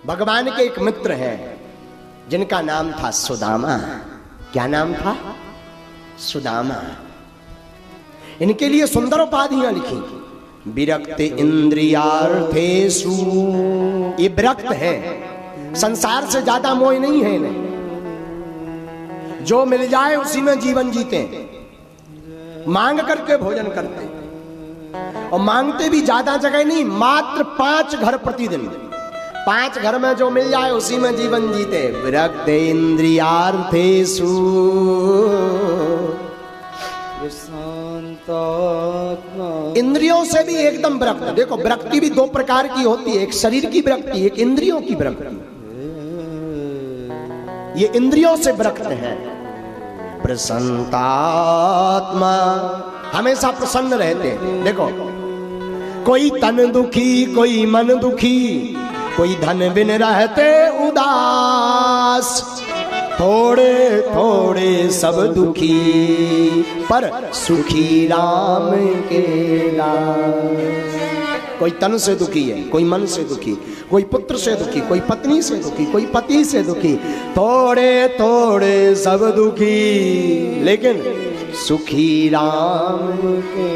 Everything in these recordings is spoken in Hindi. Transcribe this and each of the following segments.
भगवान के एक मित्र हैं जिनका नाम था सुदामा। क्या नाम था? सुदामा। इनके लिए सुंदर उपाधियां लिखी। विरक्त इंद्रियार्थेषु, ये विरक्त है, संसार से ज्यादा मोह नहीं है इन्हें, जो मिल जाए उसी में जीवन जीते, मांग करके भोजन करते, और मांगते भी ज्यादा जगह नहीं, मात्र 5 घर प्रतिदिन, 5 घर में जो मिल जाए उसी में जीवन जीते। विरक्त इंद्रियार्थेषु, इंद्रियों से भी एकदम विरक्त। देखो विरक्ति भी 2 प्रकार की होती है, एक शरीर की विरक्ति, एक इंद्रियों की विरक्ति। ये इंद्रियों से विरक्त है। प्रसन्नात्मा, हमेशा प्रसन्न रहते हैं। देखो कोई तन दुखी, कोई मन दुखी, कोई धन बिन रहते उदास, थोड़े थोड़े सब दुखी, पर सुखी राम के दास। कोई तन से दुखी है, कोई मन से दुखी, कोई पुत्र से दुखी, कोई पत्नी से दुखी, कोई पति से दुखी, थोड़े थोड़े सब दुखी, लेकिन सुखी राम के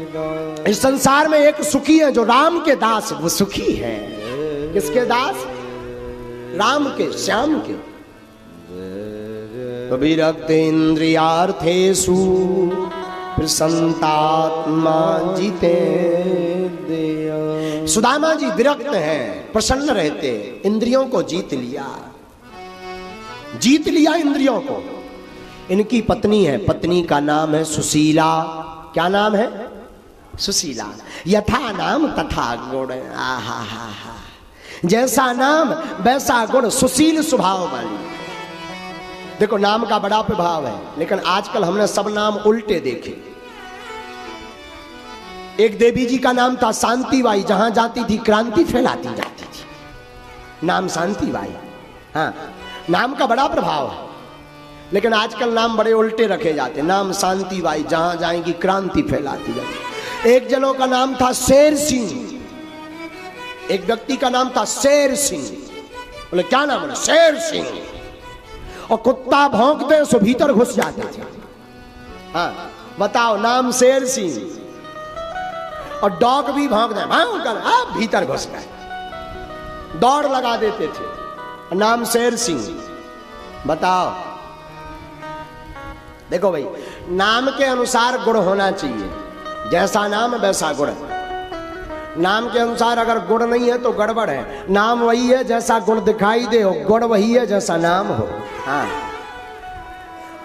दास। इस संसार में एक सुखी है जो राम के दास, वो सुखी है। किसके दास? राम के, श्याम के। विरक्त इंद्रियार्थेषु प्रसन्नात्मा जीते। सुदामा जी विरक्त हैं, प्रसन्न रहते, इंद्रियों को जीत लिया, जीत लिया इंद्रियों को। इनकी पत्नी है, पत्नी का नाम है सुशीला। क्या नाम है? सुशीला। यथा नाम तथा गुण, आहा हा हा, जैसा नाम वैसा गुण, सुशील स्वभाव वाली। देखो नाम का बड़ा प्रभाव है, लेकिन आजकल हमने सब नाम उल्टे देखे। एक देवी जी का नाम था शांतिबाई, जहां जाती थी क्रांति फैलाती जाती थी, नाम शांतिबाई। हाँ, नाम का बड़ा प्रभाव है, लेकिन आजकल नाम बड़े उल्टे रखे जाते। नाम शांतिबाई, जहां जाएंगी क्रांति फैलाती जाती। एक जनों का नाम था शेर सिंह, एक व्यक्ति का नाम था शेर सिंह। बोले क्या नाम है? शेर सिंह। और कुत्ता भौंकते सो भीतर घुस जाते थे। हाँ बताओ, नाम शेर सिंह, और डॉग भी भौंकते भौंकर आप भीतर घुस गए, दौड़ लगा देते थे, नाम शेर सिंह। बताओ, देखो भाई, नाम के अनुसार गुण होना चाहिए, जैसा नाम वैसा गुण। नाम के अनुसार अगर गुण नहीं है तो गड़बड़ है। नाम वही है जैसा गुण दिखाई दे हो, गुण वही है जैसा नाम हो। हाँ,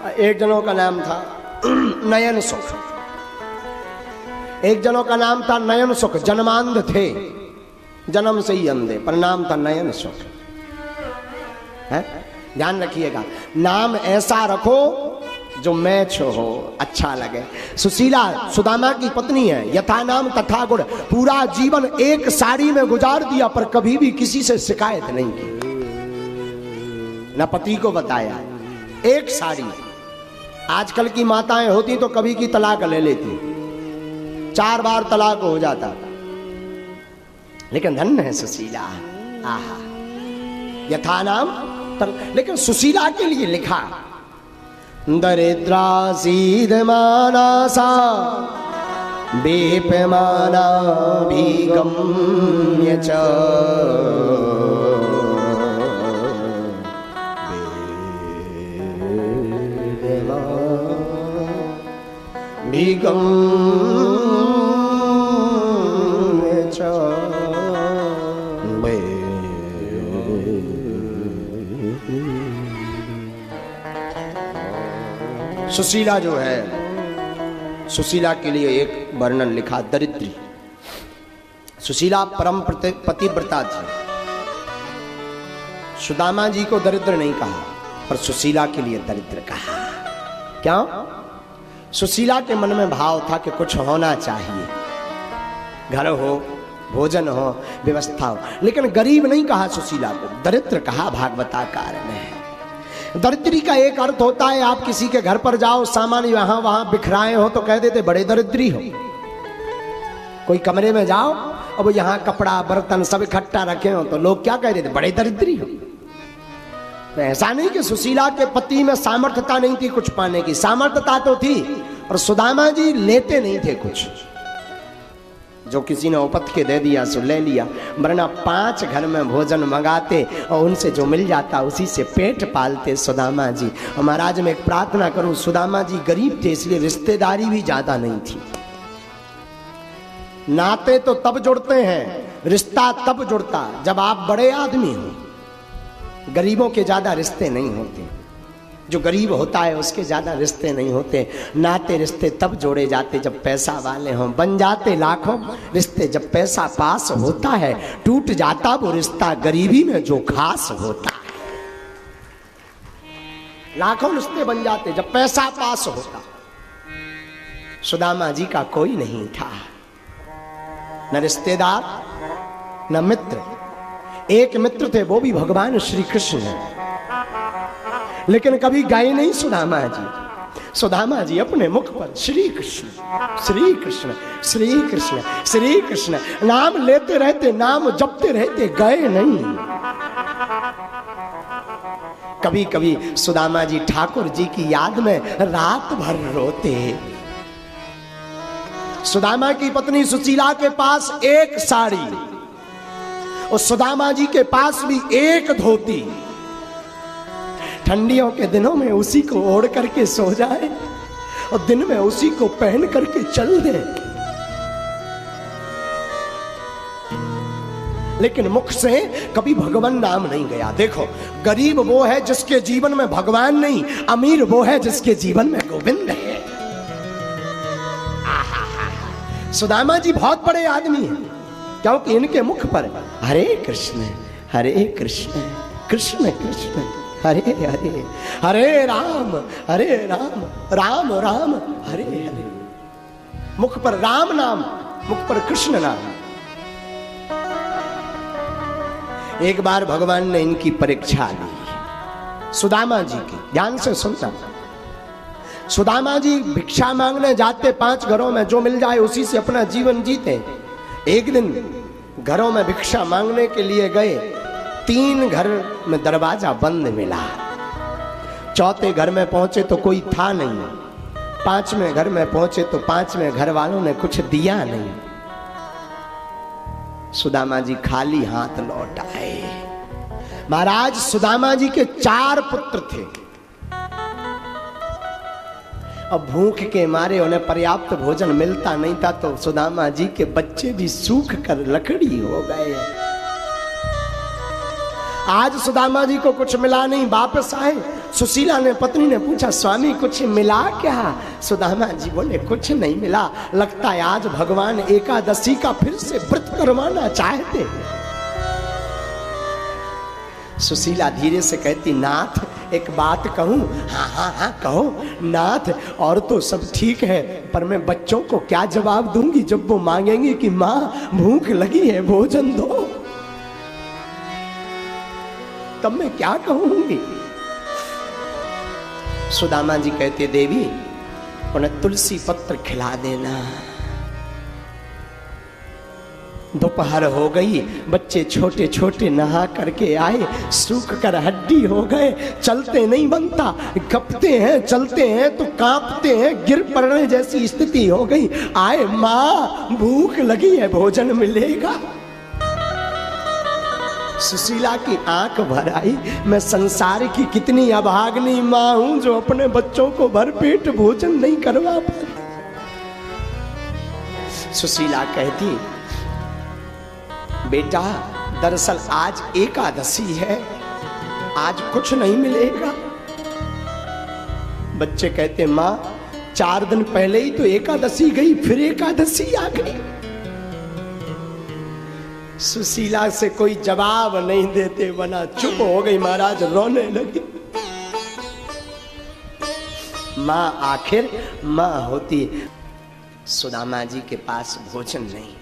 एक जनों का नाम था नयन सुख, एक जनों का नाम था नयन सुख, जन्मांध थे, जन्म से ही अंधे, पर नाम था नयन सुख। है, ध्यान रखिएगा, नाम ऐसा रखो जो मैच हो, अच्छा लगे। सुशीला सुदामा की पत्नी है, यथा नाम तथा गुण। पूरा जीवन एक साड़ी में गुजार दिया, पर कभी भी किसी से शिकायत नहीं की, न पति को बताया। एक साड़ी। आजकल की माताएं होती तो कभी की तलाक ले लेती, 4 बार तलाक हो जाता, लेकिन धन्य है सुशीला। आहा, यथा नाम। लेकिन सुशीला के लिए लिखा, दरिद्रा सीधमानासा बेपमाना भीगम्य च, भीगम्य च। सुशीला जो है, सुशीला के लिए एक वर्णन लिखा, दरिद्री। सुशीला परम पतिव्रता थी। सुदामा जी को दरिद्र नहीं कहा, पर सुशीला के लिए दरिद्र कहा। क्यों? सुशीला के मन में भाव था कि कुछ होना चाहिए, घर हो, भोजन हो, व्यवस्था हो, लेकिन गरीब नहीं कहा सुशीला को, दरिद्र कहा भागवताकार ने। दरिद्री का एक अर्थ होता है, आप किसी के घर पर जाओ, सामान यहां वहां बिखराए हो तो कह देते बड़े दरिद्री हो। कोई कमरे में जाओ, अब यहाँ कपड़ा बर्तन सब इकट्ठा रखे हो तो लोग क्या कह रहे थे, बड़े दरिद्री हो। तो ऐसा नहीं कि सुशीला के पति में सामर्थ्यता नहीं थी कुछ पाने की, सामर्थ्यता तो थी, और सुदामा जी लेते नहीं थे कुछ, जो किसी ने उपत के दे दिया सो ले लिया, वरना 5 घर में भोजन मंगाते और उनसे जो मिल जाता उसी से पेट पालते सुदामा जी। और महाराज मैं एक प्रार्थना करूं, सुदामा जी गरीब थे इसलिए रिश्तेदारी भी ज्यादा नहीं थी। नाते तो तब जुड़ते हैं, रिश्ता तब जुड़ता जब आप बड़े आदमी हो। गरीबों के ज्यादा रिश्ते नहीं होते, जो गरीब होता है उसके ज्यादा रिश्ते नहीं होते। नाते रिश्ते तब जोड़े जाते जब पैसा वाले हों, बन जाते लाखों रिश्ते जब पैसा पास होता है, टूट जाता वो रिश्ता गरीबी में जो खास होता है। लाखों रिश्ते बन जाते जब पैसा पास होता। सुदामा जी का कोई नहीं था, न रिश्तेदार न मित्र। एक मित्र थे वो भी भगवान श्री कृष्ण, लेकिन कभी गए नहीं सुदामा जी। सुदामा जी अपने मुख पर श्री कृष्ण श्री कृष्ण श्री कृष्ण श्री कृष्ण नाम लेते रहते, नाम जपते रहते, गए नहीं। कभी कभी सुदामा जी ठाकुर जी की याद में रात भर रोते। सुदामा की पत्नी सुशीला के पास एक साड़ी और सुदामा जी के पास भी एक धोती। ठंडियों के दिनों में उसी को ओढ़ करके सो जाए और दिन में उसी को पहन करके चल दे, लेकिन मुख से कभी भगवान नाम नहीं गया। देखो, गरीब वो है जिसके जीवन में भगवान नहीं, अमीर वो है जिसके जीवन में गोविंद है। सुदामा जी बहुत बड़े आदमी हैं, क्योंकि इनके मुख पर हरे कृष्ण कृष्ण कृष्ण हरे हरे, हरे राम राम राम हरे हरे। मुख पर राम नाम, मुख पर कृष्ण नाम। एक बार भगवान ने इनकी परीक्षा ली सुदामा जी की, ध्यान से सुनना। सुदामा जी भिक्षा मांगने जाते 5 घरों में, जो मिल जाए उसी से अपना जीवन जीते। एक दिन घरों में भिक्षा मांगने के लिए गए, 3 घर में दरवाजा बंद मिला। चौथे घर में पहुंचे तो कोई था नहीं, 5वें घर में पहुंचे तो 5वें घर वालों ने कुछ दिया नहीं। सुदामा जी खाली हाथ लौट आए। महाराज सुदामा जी के 4 पुत्र थे। अब भूख के मारे उन्हें पर्याप्त भोजन मिलता नहीं था, तो सुदामा जी के बच्चे भी सूख कर लकड़ी हो गए। आज सुदामा जी को कुछ मिला नहीं, वापस आए। सुशीला ने, पत्नी ने पूछा, स्वामी कुछ मिला क्या? सुदामा जी बोले, कुछ नहीं मिला, लगता है आज भगवान एकादशी का फिर से व्रत करवाना चाहते। सुशीला धीरे से कहती, नाथ एक बात कहूं? हाँ कहो नाथ। और तो सब ठीक है, पर मैं बच्चों को क्या जवाब दूंगी जब वो मांगेंगे कि माँ भूख लगी है, भोजन दो, तब मैं क्या कहूंगी? सुदामा जी कहते, देवी उन्हें तुलसी पत्र खिला देना। दोपहर हो गई, बच्चे छोटे छोटे नहा करके आए, सूख कर हड्डी हो गए, चलते नहीं बनता, कपते हैं, चलते हैं तो कांपते हैं, गिर पड़ने जैसी स्थिति हो गई। आए, माँ भूख लगी है, भोजन मिलेगा? सुशीला की आंख भर आई। मैं संसार की कितनी अभागनी माँ हूं जो अपने बच्चों को भरपेट भोजन नहीं करवा पाती। सुशीला कहती, बेटा दरअसल आज एकादशी है, आज कुछ नहीं मिलेगा। बच्चे कहते, माँ 4 दिन पहले ही तो एकादशी गई, फिर एकादशी आ गई। सुशीला से कोई जवाब नहीं देते बना, चुप हो गई। महाराज रोने लगी। माँ आखिर माँ होती। सुदामा जी के पास भोजन नहीं,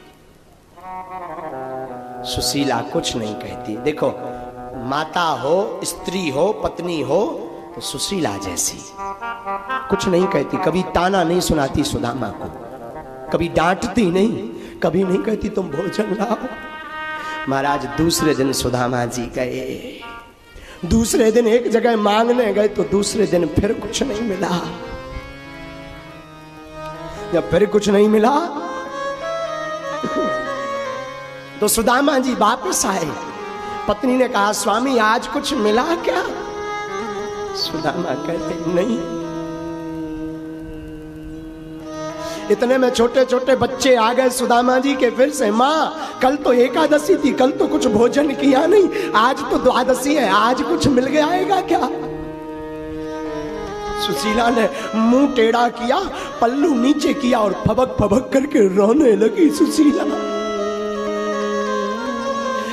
सुशीला कुछ नहीं कहती। देखो, माता हो, स्त्री हो, पत्नी हो तो सुशीला जैसी कुछ नहीं कहती, कभी ताना नहीं सुनाती सुदामा को, कभी डांटती नहीं, कभी नहीं कहती तुम भोजन लाओ। महाराज दूसरे दिन सुदामा जी गए, दूसरे दिन एक जगह मांगने गए तो दूसरे दिन फिर कुछ नहीं मिला। जब फिर कुछ नहीं मिला तो सुदामा जी वापस आए। पत्नी ने कहा स्वामी आज कुछ मिला क्या? सुदामा कहते नहीं। इतने में छोटे छोटे बच्चे आ गए सुदामा जी के फिर से, माँ कल तो एकादशी थी, कल तो कुछ भोजन किया नहीं, आज तो द्वादशी है, आज कुछ मिल गया आएगा क्या? सुशीला ने मुंह टेढ़ा किया, पल्लू नीचे किया और फबक फबक करके रोने लगी सुशीला।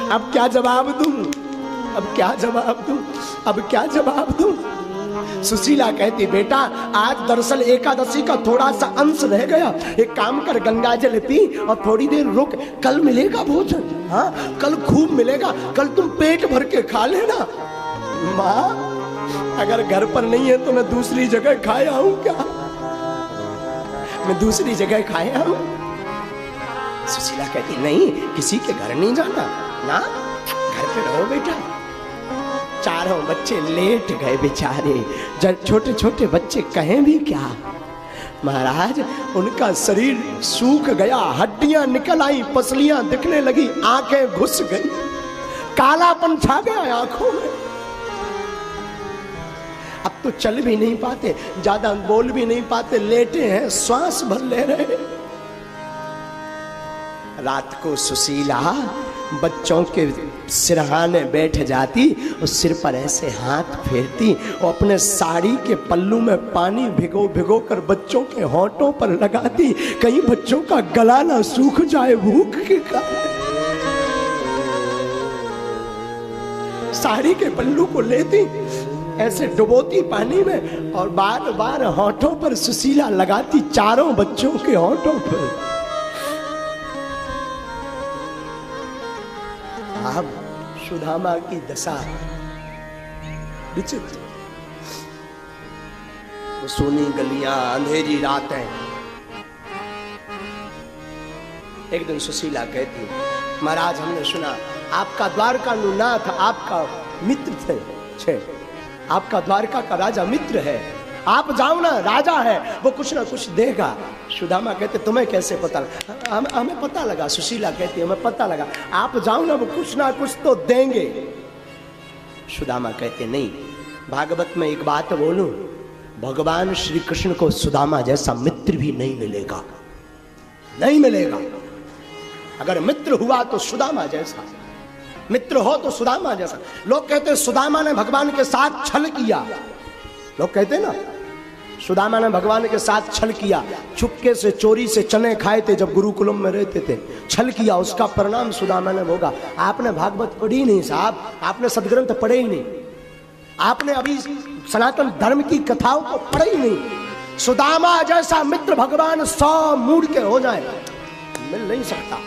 अब क्या जवाब दूं, अब क्या जवाब दूं, अब क्या जवाब दूं? सुशीला कहती बेटा आज दरअसल एकादशी का थोड़ा सा अंश रह गया, एक काम कर गंगा जल पी और थोड़ी देर रुक, कल मिलेगा भोजन। हाँ कल खूब मिलेगा, कल तुम पेट भर के खा लेना। माँ अगर घर पर नहीं है तो मैं दूसरी जगह खाया हूं क्या? मैं दूसरी जगह खाया हूं? सुशीला कहती नहीं किसी के घर नहीं जाना ना, घर पे रहो बेटा। चारों बच्चे लेट गए बेचारे, जब छोटे छोटे बच्चे कहें भी क्या। महाराज उनका शरीर सूख गया, हड्डियां निकल आई, पसलियां दिखने लगी, आंखें घुस गई, कालापन छा गया आंखों में। अब तो चल भी नहीं पाते, ज्यादा बोल भी नहीं पाते, लेटे हैं, श्वास भर ले रहे। रात को सुशीला बच्चों के सिरहाने बैठ जाती और सिर पर ऐसे हाथ फेरती और अपने साड़ी के पल्लू में पानी भिगो भिगो कर बच्चों के होंठों पर लगाती, कहीं बच्चों का गला ना सूख जाए भूख के कारण। साड़ी के पल्लू को लेती, ऐसे डुबोती पानी में और बार बार होंठों पर सुशीला लगाती, चारों बच्चों के होंठों पर। अब सुदामा की दशा विचित्र। वो सोनी गलियां, अंधेरी रातें। एक दिन सुशीला कहती महाराज हमने सुना आपका द्वारका नाथ आपका मित्र थे, आपका द्वारका का राजा मित्र है, आप जाओ ना, राजा है वो कुछ ना कुछ देगा। सुदामा कहते तुम्हें कैसे पता? हमें पता लगा। सुशीला कहती हमें पता लगा, आप जाओ ना, वो कुछ ना कुछ तो देंगे। सुदामा कहते नहीं, भागवत में एक बात बोलूं, भगवान श्री कृष्ण को सुदामा जैसा मित्र भी नहीं मिलेगा, नहीं मिलेगा। अगर मित्र हुआ तो सुदामा जैसा, मित्र हो तो सुदामा जैसा। लोग कहते सुदामा ने भगवान के साथ छल किया, लोग कहते ना सुदामा ने भगवान के साथ छल किया, चुपके से चोरी से चने खाए थे जब गुरुकुलम में रहते थे, छल किया, उसका परिणाम सुदामा ने भोगा। आपने भागवत पढ़ी नहीं साहब, आपने सदग्रंथ पढ़े ही नहीं, आपने अभी सनातन धर्म की कथाओं को पढ़े ही नहीं। सुदामा जैसा मित्र भगवान 100 मूड के हो जाए मिल नहीं सकता।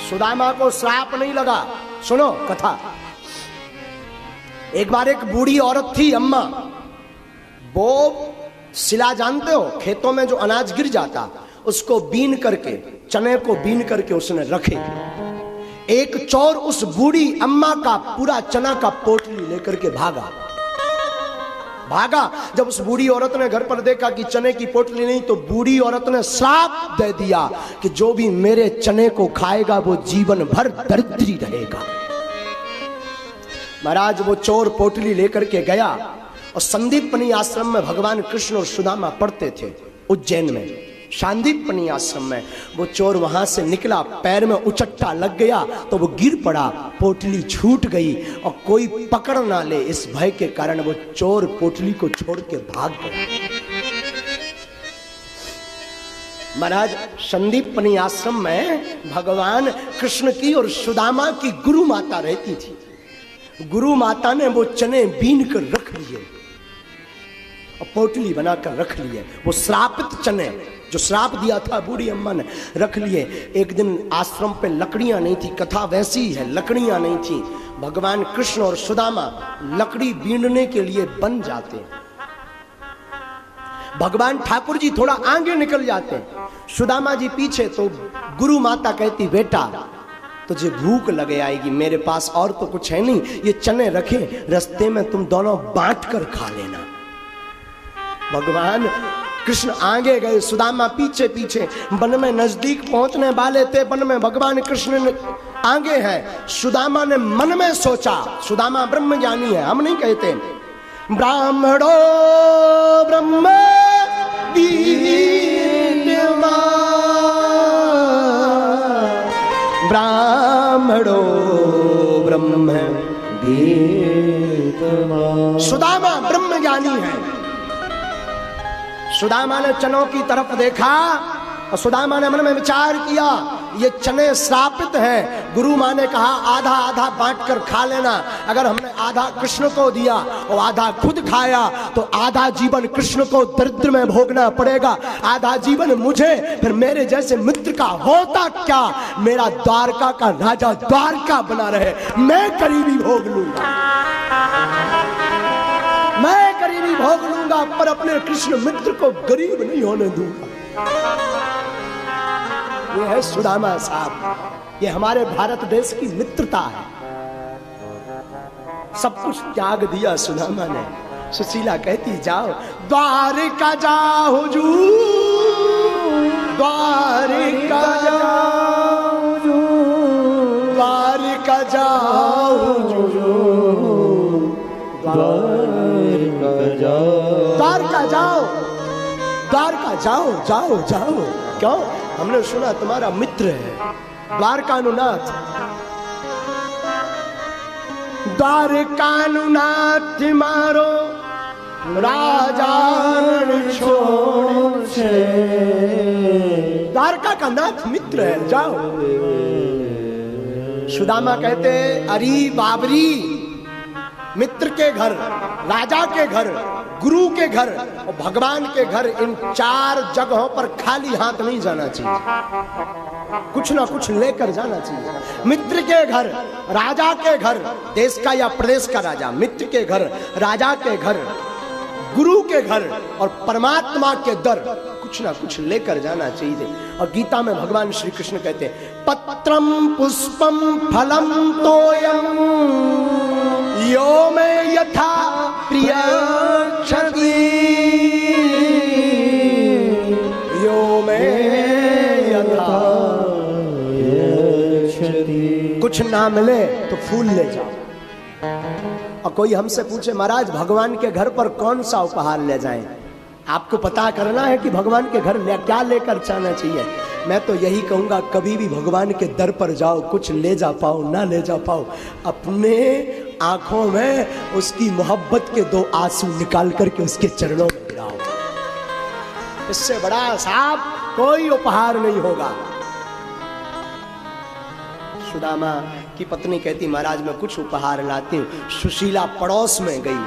सुदामा को श्राप नहीं लगा। सुनो कथा। एक बार एक बूढ़ी औरत थी अम्मा, वो सिला जानते हो, खेतों में जो अनाज गिर जाता उसको बीन करके, चने को बीन करके उसने रखे। एक चोर उस बूढ़ी अम्मा का पूरा चना का पोटली लेकर के भागा। जब उस बूढ़ी औरत ने घर पर देखा कि चने की पोटली नहीं, तो बूढ़ी औरत ने श्राप दे दिया कि जो भी मेरे चने को खाएगा वो जीवन भर दरिद्री रहेगा। महाराज वो चोर पोटली लेकर के गया और संदीपनी आश्रम में भगवान कृष्ण और सुदामा पढ़ते थे, उज्जैन में शांदीपनी आश्रम में। वो चोर वहां से निकला, पैर में उचट्टा लग गया तो वो गिर पड़ा, पोटली छूट गई और कोई पकड़ ना ले, इस भय के कारण वो चोर पोटली को छोड़ के भाग गया। महाराज संदीपनी आश्रम में भगवान कृष्ण की और सुदामा की गुरु माता रहती थी। गुरु माता ने वो चने बीन कर रख लिए और पोटली बनाकर रख लिए। वो श्रापित चने जो श्राप दिया था बूढ़ी अम्मा ने, रख लिए। एक दिन आश्रम पे लकड़ियां नहीं थी, कथा वैसी है, लकड़ियां नहीं थी। भगवान कृष्ण और सुदामा लकड़ी बीनने के लिए बन जाते। भगवान ठाकुर जी थोड़ा आगे निकल जाते हैं, सुदामा जी पीछे। तो गुरु माता कहती बेटा तुझे भूख लगे आएगी, मेरे पास और तो कुछ है नहीं, ये चने रखे रास्ते में तुम दोनों बांट कर खा लेना। भगवान कृष्ण आगे गए, सुदामा पीछे पीछे। वन में नजदीक पहुंचने वाले थे, वन में भगवान कृष्ण ने आगे है। सुदामा ने मन में सोचा, सुदामा ब्रह्म ज्ञानी है, हम नहीं कहते। ब्राह्मणो ब्रह्म ब्राह्मणो ब्रह्म सुदामा ब्रह्म ज्ञानी है। सुदामा ने चनों की तरफ देखा और सुदामा ने मन में विचार किया ये चने श्रापित हैं। गुरु माँ ने कहा आधा आधा बांट कर खा लेना। अगर हमने आधा कृष्ण को दिया और आधा खुद खाया तो आधा जीवन कृष्ण को दरिद्र में भोगना पड़ेगा, आधा जीवन मुझे, फिर मेरे जैसे मित्र का होता क्या। मेरा द्वारका का राजा द्वारका बना रहे, मैं करीबी भोग लूंगा, मैं गरीबी भोग लूंगा, पर अपने कृष्ण मित्र को गरीब नहीं होने दूंगा। ये है सुदामा साहब, ये हमारे भारत देश की मित्रता है। सब कुछ त्याग दिया सुदामा ने। सुशीला कहती जाओ द्वारिका जाओ जू, द्वारिका जाओ जू, द्वारिका जाओ जू, द्वारका जाओ, द्वारका जाओ, जाओ जाओ। क्यों? हमने सुना तुम्हारा मित्र है द्वारकानुनाथ। द्वारकानुनाथ मारो राजा छोड़ से। द्वारका का नाथ मित्र है, जाओ। सुदामा कहते अरे बाबरी, मित्र के घर, राजा के घर, गुरु के घर और भगवान के घर, इन चार जगहों पर खाली हाथ नहीं जाना चाहिए, कुछ ना कुछ लेकर जाना चाहिए। मित्र के घर, राजा के घर, देश का या प्रदेश का राजा, मित्र के घर, राजा के घर, गुरु के घर और परमात्मा के दर, कुछ ना कुछ लेकर जाना चाहिए। और गीता में भगवान श्री कृष्ण कहते हैं पत्रम पुष्पम फलम तोयम यो में यथा प्रिय क्षति, यो में यथा क्षति। कुछ ना मिले तो फूल ले जाओ। और कोई हमसे पूछे महाराज भगवान के घर पर कौन सा उपहार ले जाएं, आपको पता करना है कि भगवान के घर में क्या लेकर जाना चाहिए। मैं तो यही कहूंगा कभी भी भगवान के दर पर जाओ, कुछ ले जा पाओ ना ले जा पाओ, अपने आंखों में उसकी मोहब्बत के दो आंसू निकाल करके उसके चरणों में गिराओ। इससे बड़ा साहब कोई उपहार नहीं होगा। सुदामा की पत्नी कहती महाराज मैं कुछ उपहार लाती हूँ। सुशीला पड़ोस में गई,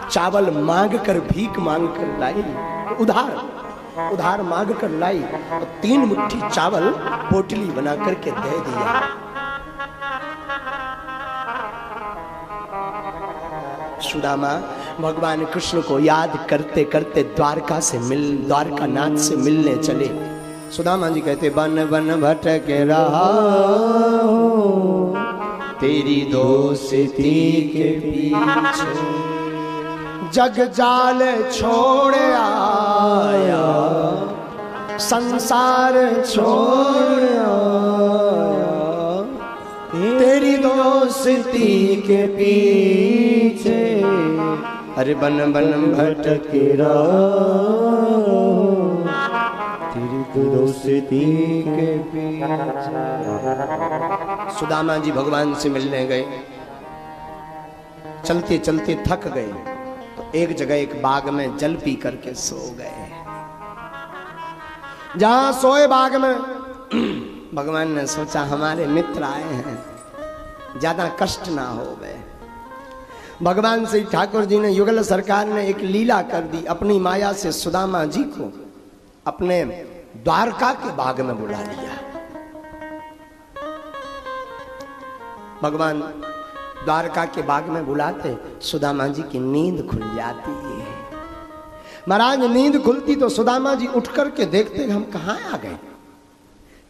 चावल मांग कर, भीख मांग कर लाई, उधार मांग कर लाई और 3 मुट्ठी चावल पोटली बना करके दे दिया। सुदामा भगवान कृष्ण को याद करते करते द्वारका नाथ से मिलने चले। सुदामा जी कहते वन वन भटक रहा तेरी दोस्ती के पीछे, जग जाल छोड़ आया संसार छोड़ आया तेरी दोस्ती के पीछे। अरे बन बन भटक रहा तेरी दोस्ती के पीछे। सुदामा जी भगवान से मिलने गए, चलते चलते थक गए तो एक जगह एक बाग में जल पी करके सो गए। जहां सोए बाग में भगवान ने सोचा हमारे मित्र आए हैं, ज्यादा कष्ट ना हो गए। भगवान श्री ठाकुर जी ने, युगल सरकार ने एक लीला कर दी, अपनी माया से सुदामा जी को अपने द्वारका के बाग में बुला लिया। भगवान द्वारका के बाग में बुलाते सुदामा जी की नींद खुल जाती है। महाराज नींद खुलती तो सुदामा जी उठ करके देखते हम कहाँ आ गए।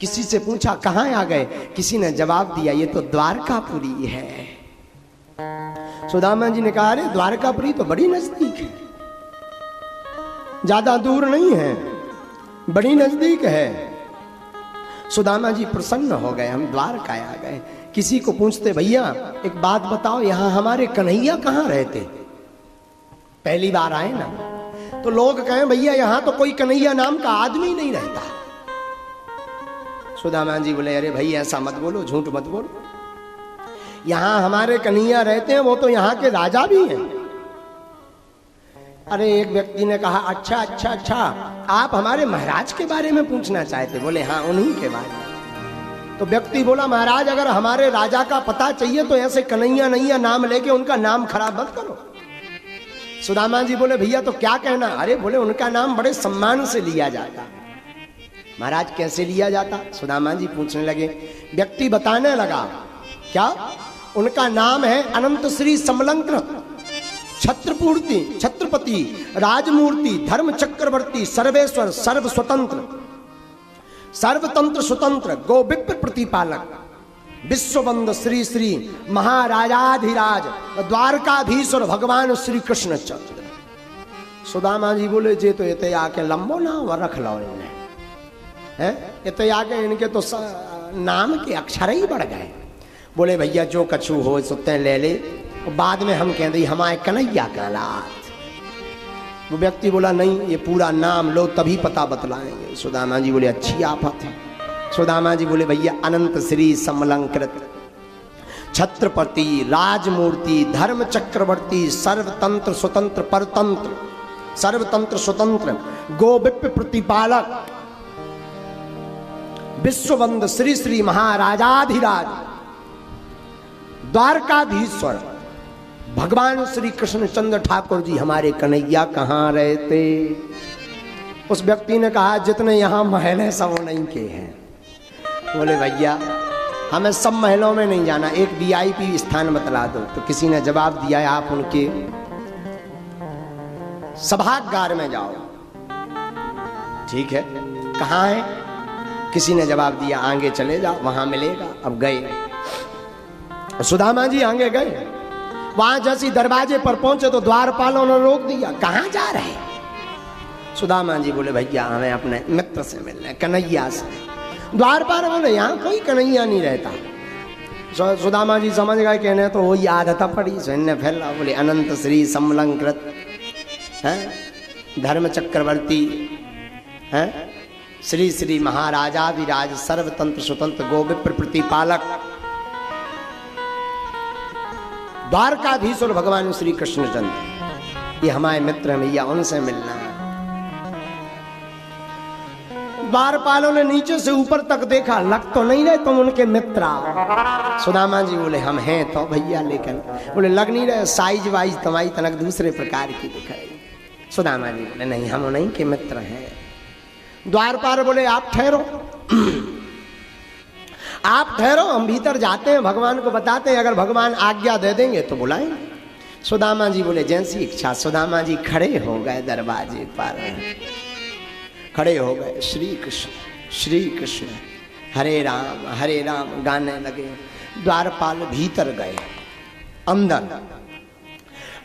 किसी से पूछा कहाँ आ गए, किसी ने जवाब दिया ये तो द्वारकापुरी है। सुदामा जी ने कहा अरे द्वारकापुरी तो बड़ी नजदीक है, ज्यादा दूर नहीं है, बड़ी नजदीक है। सुदामा जी प्रसन्न हो गए, हम द्वारका आ गए। किसी को पूछते भैया एक बात बताओ, यहां हमारे कन्हैया कहाँ रहते, पहली बार आए ना, तो लोग कहें भैया यहां तो कोई कन्हैया नाम का आदमी नहीं रहता। सुदामा जी बोले अरे भाई ऐसा मत बोलो, झूठ मत बोलो, यहां हमारे कन्हैया रहते हैं, वो तो यहां के राजा भी हैं। अरे एक व्यक्ति ने कहा अच्छा अच्छा अच्छा, आप हमारे महाराज के बारे में पूछना चाहते? बोले हाँ उन्हीं के बारे में। तो व्यक्ति बोला महाराज अगर हमारे राजा का पता चाहिए तो ऐसे कन्हैया नैया नाम लेके उनका नाम खराब मत करो। सुदामा जी बोले भैया तो क्या कहना? अरे बोले उनका नाम बड़े सम्मान से लिया जाता। महाराज कैसे लिया जाता? सुदामा जी पूछने लगे। व्यक्ति बताने लगा क्या? उनका नाम है अनंत श्री समलंकृत छत्रपूर्ति छत्रपति राजमूर्ति धर्म चक्रवर्ती सर्वेश्वर सर्व स्वतंत्र सर्वतंत्र स्वतंत्र गो विप्र प्रतिपालक विश्वबंद श्री श्री महाराजाधिराज द्वारकाधीश्वर भगवान श्री कृष्ण चंद्र। सुदामा जी बोले जे तो इते आके लंबो नाम रख लो इन्हें, है इते आके इनके तो नाम के अक्षर ही बढ़ गए। बोले भैया जो कछु हो सुते ले ले, बाद में हम कह दी हमारे कन्हैया कहलात। वो व्यक्ति बोला नहीं ये पूरा नाम लो तभी पता बतलाएंगे। सुदामा जी बोले अच्छी आफत है। सुदामा जी बोले भैया अनंत श्री समलंकृत छत्रपति राजमूर्ति धर्म चक्रवर्ती सर्वतंत्र स्वतंत्र परतंत्र सर्वतंत्र स्वतंत्र गोविप्र प्रतिपालक विश्वबंद श्री श्री महाराजाधिराज द्वारकाधीश्वर भगवान श्री कृष्णचंद्र ठाकुर जी हमारे कन्हैया कहाँ रहते? उस व्यक्ति ने कहा जितने यहाँ महल है सब उन्हीं के हैं। बोले भैया हमें सब महलों में नहीं जाना, एक वीआईपी स्थान बतला दो। तो किसी ने जवाब दिया है आप उनके सभागार में जाओ। ठीक है कहाँ है? किसी ने जवाब दिया आगे चले जाओ वहां मिलेगा। अब गए सुदामा जी आगे गए, वहां जैसी दरवाजे पर पहुंचे तो द्वारपालों ने रोक दिया, कहां जा रहे? सुदामा जी बोले भैया हमें अपने मित्र से मिलना है कन्हैया से। द्वारपाल बोले यहाँ कोई कन्हैया नहीं रहता। सुदामा जी समझ गए कहने तो वही आदत पड़ी सैन्य फैला। बोले अनंत श्री समलंकृत है धर्म चक्रवर्ती है श्री श्री महाराजाधिराज सर्वतंत्र स्वतंत्र गोविप्र प्रतिपालक द्वारकाधीश्वर भगवान श्री कृष्णचंद्र ये हमारे मित्र हैं भैया, उनसे मिलना है। द्वारपालों ने नीचे से ऊपर तक देखा, लग तो नहीं रहे तुम उनके मित्र। सुदामा जी बोले हम हैं तो भैया, लेकिन बोले लग नहीं रहे, साइज वाइज तुम्हारी तनक दूसरे प्रकार की दिख रही। सुदामा जी बोले नहीं हम उन्हीं के मित्र हैं। द्वारपाल बोले आप ठहरो आप ठहरो, हम भीतर जाते हैं, भगवान को बताते हैं, अगर भगवान आज्ञा दे देंगे तो बुलाएंगे। सुदामा जी बोले जैसी इच्छा। सुदामा जी खड़े हो गए दरवाजे पर, खड़े हो गए। श्री कृष्ण हरे राम गाने लगे। द्वारपाल भीतर गए,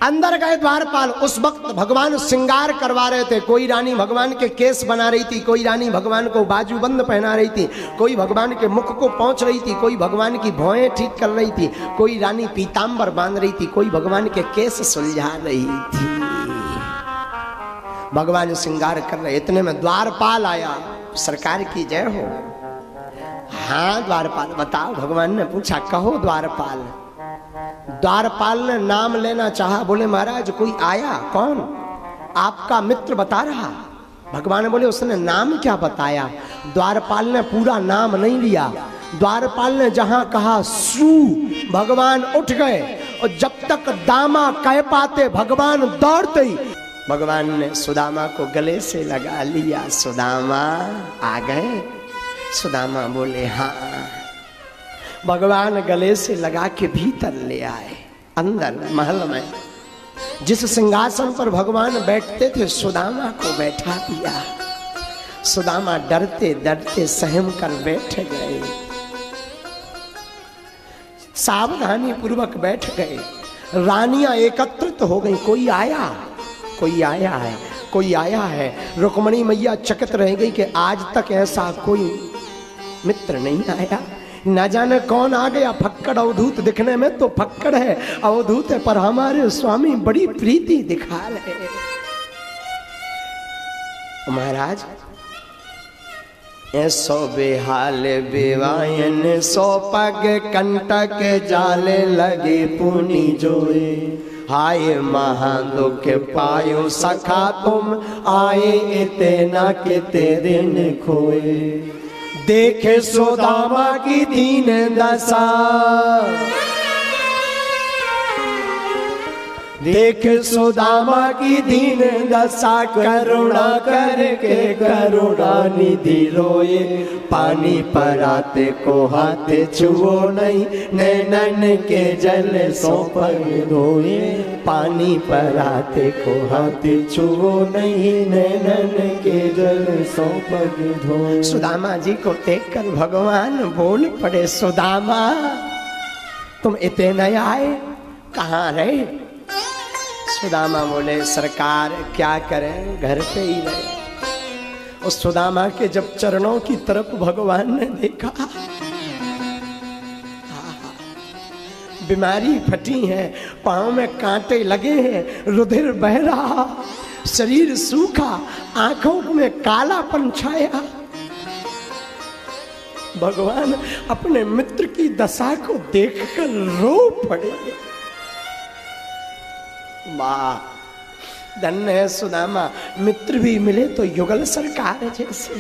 अंदर गए द्वारपाल। उस वक्त भगवान श्रृंगार करवा रहे थे। कोई रानी भगवान के केस बना रही थी, कोई रानी भगवान को बाजूबंद पहना रही थी, कोई भगवान के मुख को पोंछ रही थी, कोई भगवान की भौएं ठीक कर रही थी, कोई रानी पीतांबर बांध रही थी, कोई भगवान के केस सुलझा रही थी। भगवान श्रृंगार कर रहे। इतने में द्वारपाल आया। सरकार की जय हो। हाँ द्वारपाल बताओ। भगवान ने पूछा कहो द्वारपाल। द्वारपाल ने नाम लेना चाहा। बोले महाराज कोई आया। कौन? आपका मित्र बता रहा। भगवान बोले उसने नाम क्या बताया? द्वारपाल ने पूरा नाम नहीं लिया। द्वारपाल ने जहां कहा सू, भगवान उठ गए, और जब तक दामा कह पाते भगवान दौड़ते ही भगवान ने सुदामा को गले से लगा लिया। सुदामा आ गए? सुदामा बोले हाँ। भगवान गले से लगा के भीतर ले आए। अंदर महल में जिस सिंहासन पर भगवान बैठते थे सुदामा को बैठा दिया। सुदामा डरते डरते सहम कर बैठ गए, सावधानी पूर्वक बैठ गए। रानियां एकत्रित हो गई, कोई आया है, कोई आया है। रुक्मणी मैया चकित रह गई कि आज तक ऐसा कोई मित्र नहीं आया, ना जाने कौन आ गया। फक्कड़ अवधूत दिखने में तो फक्कड़ है, अवधूत है, पर हमारे स्वामी बड़ी प्रीति दिखा रहे हैं। महाराज ऐसो बेहाल बेवायन, सो पग कंटक जाले लगे पुनि जोए। हाय महादुख पायो सखा तुम, आए इतना किते दिन खोए। देखे सुदामा की दीन दशा, देख सुदामा की दीन दशा, करुणा करके करुणा निधि रोए। पानी पराते को हाथ छुओ नहीं, नैनन के जल सो पग धोए। पानी पराते को हाथ छुओ नहीं, नैनन के जल सो पग धोए। सुदामा जी को देखकर भगवान बोल पड़े, सुदामा तुम इतने नए आए, कहाँ रहे? सुदामा बोले, सरकार क्या करें, घर पे ही रहे। उस सुदामा के जब चरणों की तरफ भगवान ने देखा, बीमारी फटी है, पांव में कांटे लगे हैं, रुधिर बह रहा, शरीर सूखा, आंखों में कालापन छाया। भगवान अपने मित्र की दशा को देखकर रो पड़े। वाह, धन्य है सुदामा, मित्र भी मिले तो युगल सरकार जैसे।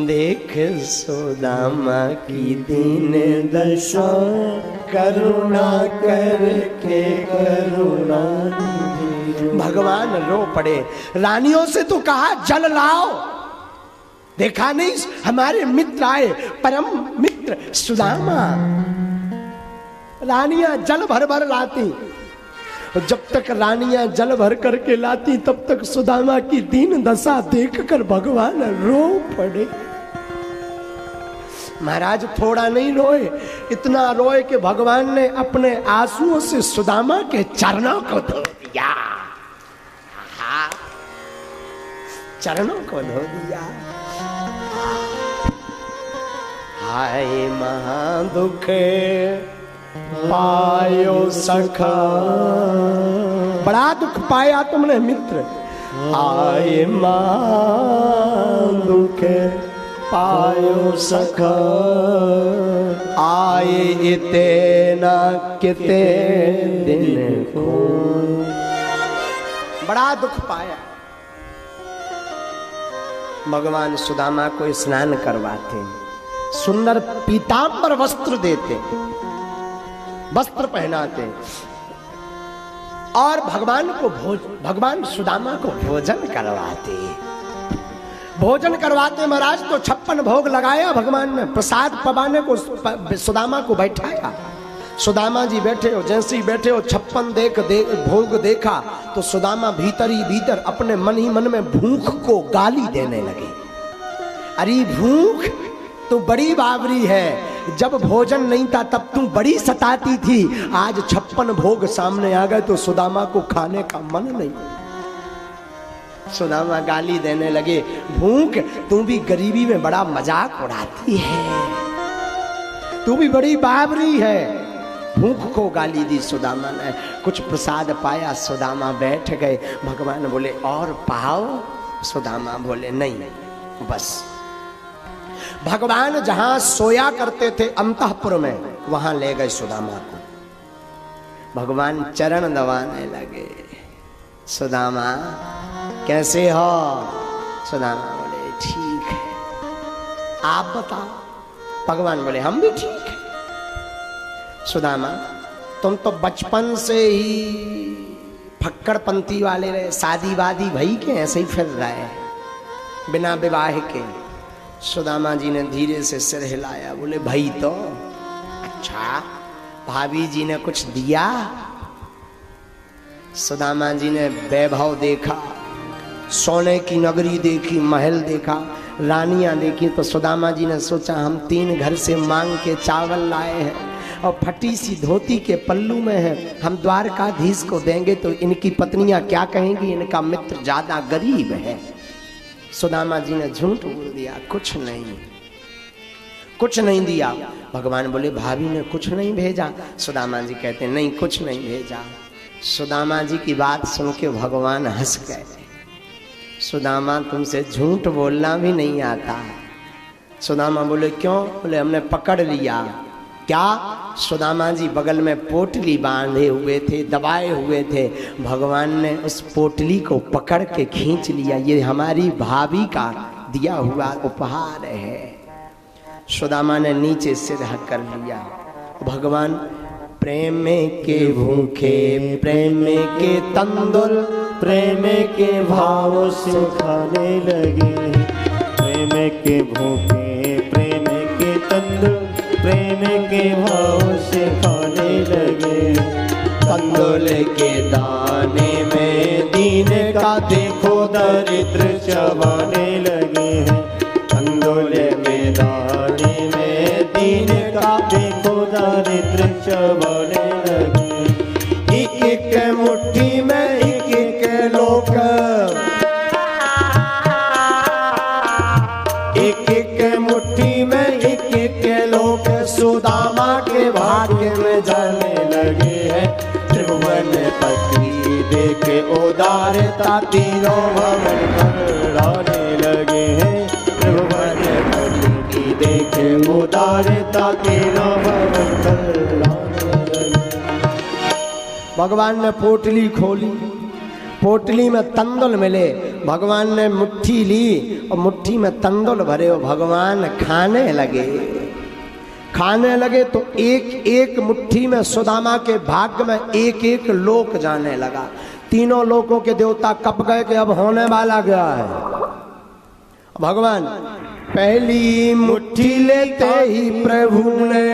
देख सुदामा की दीन दशा, करुणा करके करुणा। भगवान रो पड़े। रानियों से तो कहा जल लाओ, देखा नहीं हमारे मित्र आए, परम मित्र सुदामा। रानियां जल भर भर लाती, जब तक रानियां जल भर करके लाती तब तक सुदामा की दीन दशा देखकर भगवान रो पड़े। महाराज थोड़ा नहीं रोए, इतना रोए कि भगवान ने अपने आंसुओं से सुदामा के चरणों को धो दिया। चरणों को धो दिया। हाय महादुख पायो सखा, बड़ा दुख पाया तुमने मित्र। आए मां दुख पायो सखा, आए इतना किते दिन को। बड़ा दुख पाया। भगवान सुदामा को स्नान करवाते, सुंदर पीतांबर वस्त्र देते, वस्त्र पहनाते और भगवान सुदामा को भोजन करवाते। भोजन करवाते महाराज तो 56 भोग लगाया भगवान ने, प्रसाद पवाने को सुदामा को बैठाया। सुदामा जी बैठे हो, जैसे ही बैठे हो 56 भोग देखा तो सुदामा भीतर ही भीतर अपने मन ही मन में भूख को गाली देने लगे। अरे भूख तू बड़ी बावरी है, जब भोजन नहीं था तब तू बड़ी सताती थी, आज 56 भोग सामने आ गए तो सुदामा को खाने का मन नहीं। सुदामा गाली देने लगे, भूख तू भी गरीबी में बड़ा मजाक उड़ाती है, तू भी बड़ी बावरी है। भूख को गाली दी सुदामा ने। कुछ प्रसाद पाया, सुदामा बैठ गए। भगवान बोले और पाओ? सुदामा बोले नहीं बस। भगवान जहां सोया करते थे अंतःपुर में, वहां ले गए सुदामा को। भगवान चरण दबाने लगे, सुदामा कैसे हो? सुदामा बोले ठीक है, आप बताओ। भगवान बोले हम भी ठीक है। सुदामा तुम तो बचपन से ही फक्कड़पंथी वाले रहे, शादी वादी भई के ऐसे ही फिर रहे बिना विवाह के। सुदामा जी ने धीरे से सिर हिलाया, बोले भाई तो अच्छा, भाभी जी ने कुछ दिया? सुदामा जी ने वैभव देखा, सोने की नगरी देखी, महल देखा, रानियां देखी, तो सुदामा जी ने सोचा हम 3 घर से मांग के चावल लाए हैं और फटी सी धोती के पल्लू में है, हम द्वारकाधीश को देंगे तो इनकी पत्नियां क्या कहेंगी, इनका मित्र ज्यादा गरीब है। सुदामा जी ने झूठ बोल दिया, कुछ नहीं दिया। भगवान बोले भाभी ने कुछ नहीं भेजा। सुदामा जी कहते नहीं कुछ नहीं भेजा। सुदामा जी की बात सुन के भगवान हंस गए। सुदामा तुमसे झूठ बोलना भी नहीं आता। सुदामा बोले क्यों? बोले हमने पकड़ लिया। क्या? सुदामा जी बगल में पोटली बांधे हुए थे, दबाए हुए थे। भगवान ने उस पोटली को पकड़ के खींच लिया, ये हमारी भाभी का दिया हुआ उपहार है। सुदामा ने नीचे सिर कर लिया। भगवान प्रेम के भूखे, प्रेम के तंदुल, प्रेम के भाव से खाने लगे। प्रेम के भूखे, प्रेम के तंदुल, प्रेम के भाव से खाने लगे। तंदुल के दाने में दीन का देखो दरिद्र चबाने लगे हैं। तंदुल में दाने में दीन का देखो दरिद्र चबाने लगे। एक एक मुट्ठी में एक एक लोक, एक एक मुट्ठी में एक एक लोक सुदामा के भाग्य में जाने लगे हैं। त्रिभुवन पति देखे उदारता तीनों भवन घबराने लगे हैं। त्रिभुवन पति की देखे उदारता तीनों भवन घबराने लगे। भगवान ने पोटली खोली, पोटली में तंदुल मिले। भगवान ने मुट्ठी ली और मुट्ठी में तंदुल भरे और भगवान खाने लगे तो एक एक मुट्ठी में सुदामा के भाग्य में एक एक लोक जाने लगा। तीनों लोकों के देवता कप गए कि अब होने वाला गया है। भगवान पहली मुट्ठी लेते ही प्रभु ने,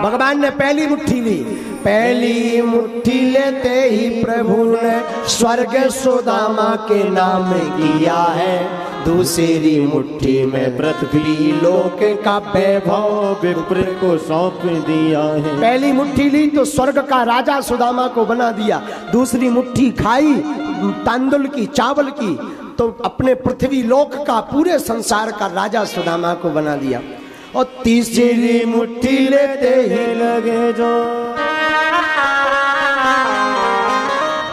भगवान ने पहली मुट्ठी ली। पहली मुट्ठी लेते ही प्रभु ने स्वर्ग सुदामा के नाम किया है। दूसरी मुट्ठी में पृथ्वी लोक का वैभव विप्र को सौंप दिया है। पहली मुट्ठी ली तो स्वर्ग का राजा सुदामा को बना दिया। दूसरी मुट्ठी खाई तांदुल की, चावल की, तो अपने पृथ्वी लोक का, पूरे संसार का राजा सुदामा को बना दिया। और तीसरी मुट्ठी लेते ही लगे जो,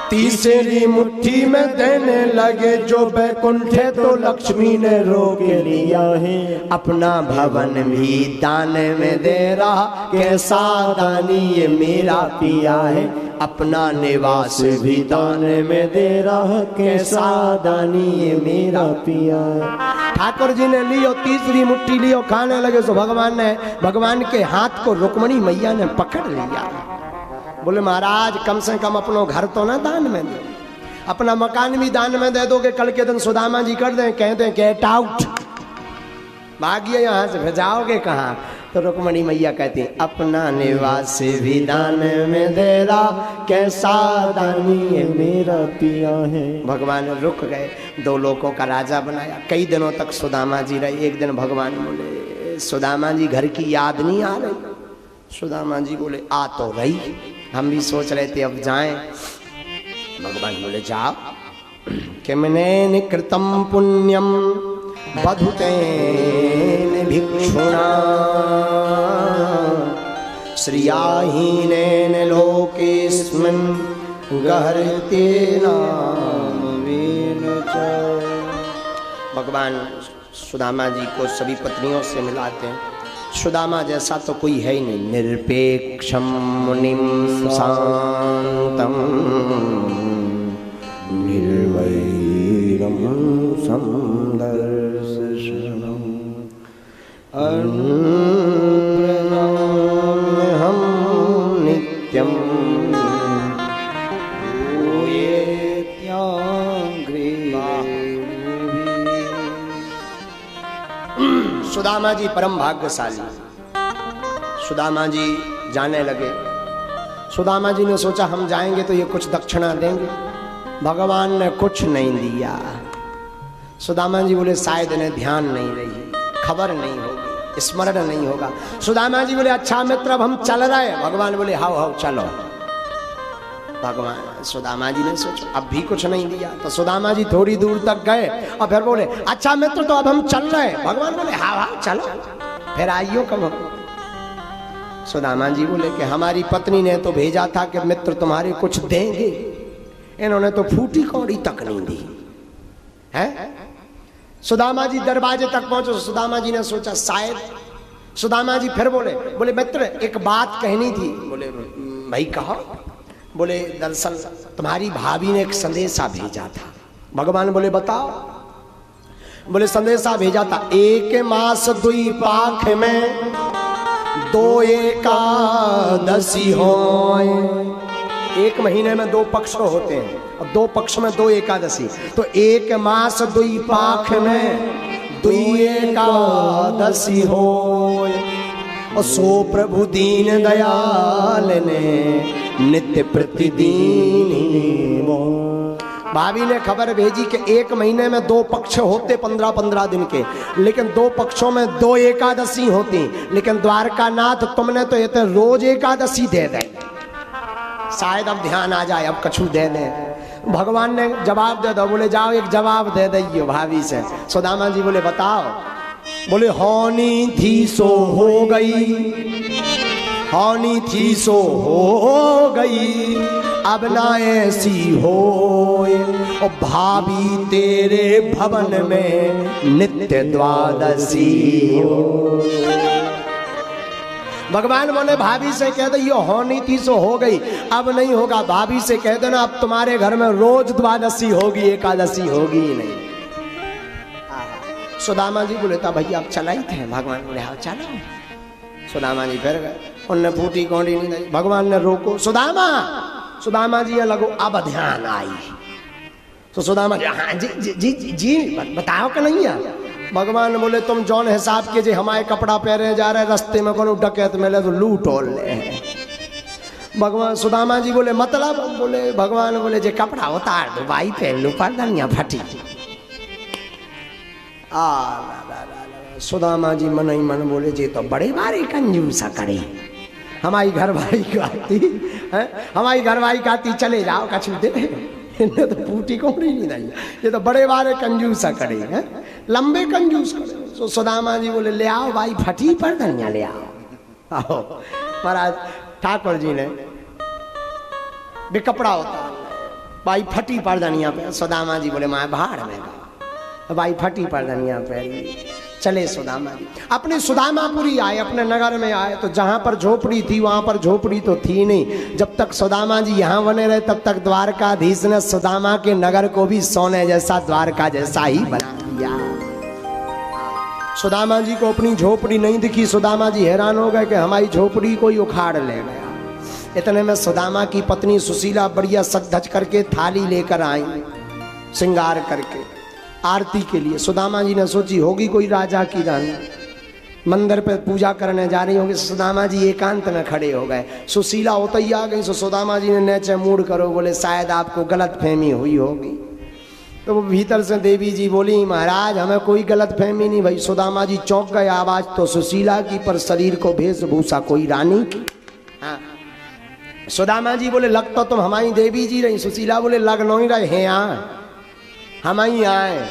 तीसरी मुट्ठी में देने लगे जो वैकुंठे तो लक्ष्मी ने रोक लिया है। अपना भवन भी दान में दे रहा, कैसा दानी ये मेरा पिया है। अपना निवास भी दान में दे रहा, कैसा दानी ये मेरा पिया है। ठाकुर जी ने ली और तीसरी मुट्ठी ली और खाने लगे तो भगवान के हाथ को रुक्मणी मैया ने पकड़ लिया। बोले महाराज कम से कम अपनो घर तो ना दान में दो, अपना मकान भी दान में दे दोगे। कल के दिन सुदामा जी कर दें, कहते हैं गेट आउट, भागिए यहाँ से, भेजाओगे कहाँ? तो रुक्मणी मैया कहती है अपना निवास भी दान में दे रहा, कैसा दानी ये मेरा पिया है। भगवान रुक गए, 2 लोकों का राजा बनाया। कई दिनों तक सुदामा जी रहे। एक दिन भगवान बोले सुदामा जी घर की याद नहीं आ रही? सुदामा जी बोले आ तो रही, हम भी सोच रहे थे अब जाएं। भगवान बोले जाओ। किमनेन कृतम पुण्यम बधुतेन भिक्षुणा, श्रियाहीनेन लोकेस्मिन् गहर्तेन वेन च। भगवान सुदामा जी को सभी पत्नियों से मिलाते हैं। सुदामा जैसा तो कोई है ही नहीं। निरपेक्षम मुनिम शांतम निर्वैरम समदर्शनम अनुप्रणम्यहं नित्यं भूयेत्याग्रे। सुदामा जी परम भाग्यशाली। सुदामा जी जाने लगे। सुदामा जी ने सोचा हम जाएंगे तो ये कुछ दक्षिणा देंगे, भगवान ने कुछ नहीं दिया। सुदामा जी बोले शायद इन्हें ध्यान नहीं रही, खबर नहीं होगी, स्मरण नहीं होगा। सुदामा जी बोले अच्छा मित्र अब हम चल रहे। भगवान बोले हाओ हाओ चलो। भगवान सुदामा जी ने सोचा अब भी कुछ नहीं दिया, तो सुदामा जी थोड़ी दूर तक गए और फिर बोले अच्छा मित्र तो अब हम चल रहे। भगवान बोले हाओ हाओ चलो, फिर आइयो कब हो। सुदामा जी बोले कि हमारी पत्नी ने तो भेजा था कि मित्र तुम्हारे कुछ देंगे, इन्होंने तो फूटी कौड़ी तक नहीं दी है। सुदामा जी दरवाजे तक पहुंचे। सुदामा जी ने सोचा शायद। सुदामा जी फिर बोले मित्र एक बात कहनी थी। बोले भाई कहो। बोले दरअसल तुम्हारी भाभी ने एक संदेशा भेजा था। भगवान बोले बताओ। बोले संदेशा भेजा था 1 मास 2 पाख में 2 एकादशी हो। 1 महीने में 2 पक्ष होते हैं और 2 पक्ष में 2 एकादशी, तो 1 मास 2 पाख में 2 एकादशी हो। और सो प्रभु दीन दयाल ने नित्य प्रतिदिन वो। भाभी ने खबर भेजी कि 1 महीने में 2 पक्ष होते 15-15 दिन के, लेकिन 2 पक्षों में 2 एकादशी होती। लेकिन द्वारका नाथ तुमने तो ये तो रोज एकादशी दे दे, शायद अब ध्यान आ जाए अब कछु दे दे। भगवान ने जवाब दे दो। बोले जाओ एक जवाब दे दियो भाभी से। सुदामा जी बोले बताओ। बोले होनी थी सो हो गई, होनी थी सो हो गई, अब ना ऐसी हो। और भाभी तेरे भवन में नित्य द्वादशी हो। भगवान बोले भाभी से कह दो ये होनी थी सो हो गई, अब नहीं होगा। भाभी से कह देना अब तुम्हारे घर में रोज द्वादशी होगी, एकादशी होगी ही नहीं। सुदामा जी बोले था भैया अब चला ही थे। भगवान बोले हाँ चलो। सुदामा जी फिर गए, उनने फूटी कौड़ी नहीं दी। भगवान ने रोको सुदामा। सुदामा जी लगो अब ध्यान आई। तो सुदामा जी हाँ जी जी जी जी, जी बताओ कि नहीं है। भगवान बोले तुम जौन हिसाब के जे हमारे कपड़ा पहने जा रहे रास्ते में कोनो डकैत मिले तो लूट ओल ले। भगवान सुदामा जी बोले मतलब। बोले भगवान बोले जे कपड़ा उतार दो भाई पहन लो पर धनिया फटी। सुदामा जी मन ही मन बोले जे तो बड़े बारे कंजूसा करे। हमारी घरवाली कहती है, हमारी घरवाली कहती चले जाओ कछु दे, इन्हें तो फूटी कौड़ी नहीं दी। ये तो बड़े बारे कंजूसा करे हैं, लंबे कंजूस करे। तो सुदामा जी बोले ले आओ भाई फटी पर धनिया ले आओ। आओ महाराज ठाकुर जी ने भी कपड़ा होता भाई फटी पर धनिया पे। सुदामा जी बोले मैं भाड़ में भाई फटी पर धनिया पे। चले सुदामा जी अपने सुदामापुरी आए, अपने नगर में आए। तो जहां पर झोपड़ी थी वहां पर झोपड़ी तो थी नहीं। जब तक सुदामा जी यहाँ बने रहे तब तक द्वारकाधीश ने सुदामा के नगर को भी सोने जैसा द्वारका जैसा ही बना दिया। सुदामा जी को अपनी झोपड़ी नहीं दिखी। सुदामा जी हैरान हो गए कि हमारी झोपड़ी कोई उखाड़ ले गया। इतने में सुदामा की पत्नी सुशीला बढ़िया सज धज करके थाली लेकर आई, श्रृंगार करके आरती के लिए। सुदामा जी ने सोची होगी कोई राजा की रानी, मंदिर पे पूजा करने जा रही होगी। सुदामा जी एकांत में खड़े हो गए। सुशीला होते ही आ गई। सुदामा जी ने नेचे मूड करो। बोले शायद आपको गलत फहमी हुई होगी। तो वो भीतर से देवी जी बोली महाराज हमें कोई गलत फहमी नहीं। भाई सुदामा जी चौंक गए। आवाज तो सुशीला की पर शरीर को वेशभूषा कोई रानी की। हाँ। सुदामा जी बोले लग तो तुम हमारी देवी जी रही। सुशीला बोले लग नहीं रहे हैं यहाँ हम ही आए।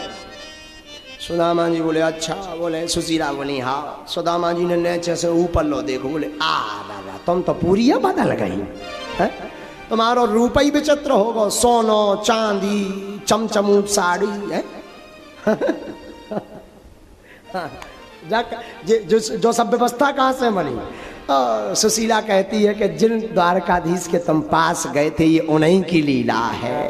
सुदामा जी बोले अच्छा। बोले सुशीला बोली हाँ। सुदामा जी ने नीचे से ऊपर लो देखो। बोले दादा तुम तो पूरी बदल गई है, तुम्हारा रूप ही विचित्र होगा। सोनो चांदी चमचमूट साड़ी है। जो सब व्यवस्था कहाँ से बनी। सुशीला कहती है कि जिन द्वारकाधीश के तुम पास गए थे ये उन्हीं की लीला है।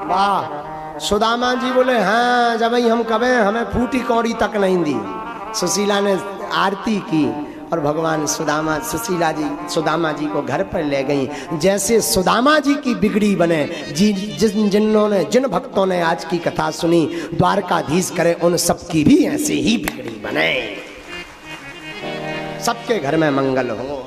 वाह। सुदामा जी बोले हाँ जब हम कबे हमें फूटी कौड़ी तक नहीं दी। सुशीला ने आरती की और भगवान सुशीला जी सुदामा जी को घर पर ले गई। जैसे सुदामा जी की बिगड़ी बने जिन भक्तों ने आज की कथा सुनी द्वारकाधीश करे उन सबकी भी ऐसे ही बिगड़ी बने। सबके घर में मंगल हो।